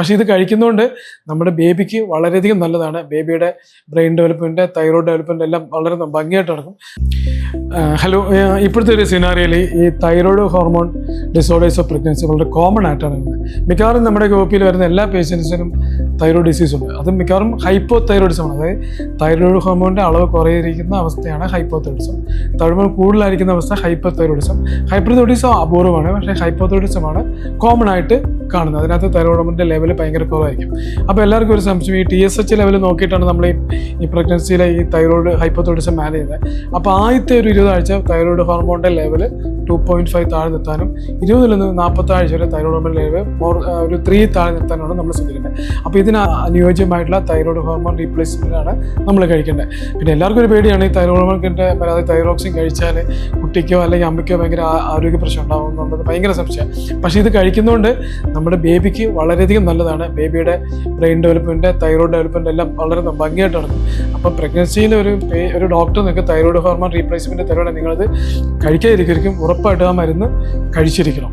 പക്ഷേ ഇത് കഴിക്കുന്നതുകൊണ്ട് നമ്മുടെ ബേബിക്ക് വളരെയധികം നല്ലതാണ്. ബേബിയുടെ ബ്രെയിൻ ഡെവലപ്മെൻറ്റ്, തൈറോയ്ഡ് ഡെവലപ്മെൻറ്റ് എല്ലാം വളരെ ഭംഗിയായിട്ട് നടക്കും. ഹലോ, ഇപ്പോഴത്തെ ഒരു സിനാറിയയിൽ ഈ thyroid hormone disorders of pregnancy വളരെ കോമൺ ആയിട്ടാണ് വരുന്നത്. മിക്കവാറും നമ്മുടെ ഗ്രൂപ്പിൽ വരുന്ന എല്ലാ പേഷ്യൻസിനും തൈറോയ്ഡ് ഡിസീസ് ഉണ്ട്. അത് മിക്കവാറും ഹൈപ്പോ തൈറോയിഡിസമാണ്. അതായത് തൈറോയ്ഡ് ഹോർമോണിൻ്റെ അളവ് കുറയിരിക്കുന്ന അവസ്ഥയാണ് ഹൈപ്പോ തൈറോയിഡിസം. തൈറോയ്ഡ് കൂടുതലായിരിക്കുന്ന അവസ്ഥ ഹൈപ്പർ തൈറോയിഡിസം. ഹൈപ്പർ തൈറോയിഡിസം അപൂർവമാണ്, പക്ഷേ ഹൈപ്പോ തൈറോയിഡിസമാണ് കോമൺ ആയിട്ട് കാണുന്നത്. അതിനകത്ത് തൈറോയ്ഡ് ഹോർമോണിൻ്റെ ലെവൽ ഭയങ്കര കുറവായിരിക്കും. അപ്പോൾ എല്ലാവർക്കും ഒരു സംശയം, ഈ TSH ലെവൽ നോക്കിയിട്ടാണ് നമ്മൾ ഈ പ്രഗ്നൻസിയിലെ ഈ തൈറോയ്ഡ് ഹൈപ്പോ തൈറോയിഡിസം മാനേജ് ചെയ്യുന്നത്. അപ്പോൾ ആദ്യത്തെ ഒരു 20 ആഴ്ച തൈറോയ്ഡ് ഹോർമോണിൻ്റെ ലെവൽ 2.5 താഴെ നിർത്താനും 20 നിന്ന് 40 ആഴ്ച വരെ തൈറോയ്ഡ് ഹോർമോൺ ലെവൽ ഒരു 3 താഴെ നിർത്താനാണ് നമ്മൾ ശ്രദ്ധിക്കേണ്ടത്. അപ്പോൾ ഇതിന് അനുയോജ്യമായിട്ടുള്ള തൈറോയ്ഡ് ഹോർമോൺ റീപ്ലേസ്മെൻ്റ് ആണ് നമ്മൾ കഴിക്കേണ്ടത്. പിന്നെ എല്ലാവർക്കും ഒരു പേടിയാണ് ഈ തൈറോയ്ഡ് ഹോർമോണിൻ്റെ അതായത് തൈറോക്സിൻ കഴിച്ചാൽ കുട്ടിക്കോ അല്ലെങ്കിൽ അമ്മയ്ക്കോ ഭയങ്കര ആരോഗ്യ പ്രശ്നം ഉണ്ടാവും എന്നുള്ളത് ഭയങ്കര സംശയം. പക്ഷേ ഇത് കഴിക്കുന്നതുകൊണ്ട് നമ്മുടെ ബേബിക്ക് വളരെയധികം നല്ലതാണ്. ബേബിയുടെ ബ്രെയിൻ ഡെവലപ്മെൻറ്റ്, തൈറോയ്ഡ് ഡെവലപ്മെൻറ്റ് എല്ലാം വളരെ ഭംഗിയായിട്ട് നടക്കും. അപ്പോൾ പ്രഗ്നൻസിയിൽ ഒരു ഡോക്ടർ നിങ്ങൾക്ക് തൈറോയ്ഡ് ഹോർമോൺ റീപ്ലേസ്മെൻറ്റ് തരുവാണെങ്കിൽ നിങ്ങളത് കഴിക്കാതിരിക്കും, ഉറപ്പായിട്ട് ആ മരുന്ന് കഴിച്ചിരിക്കണം.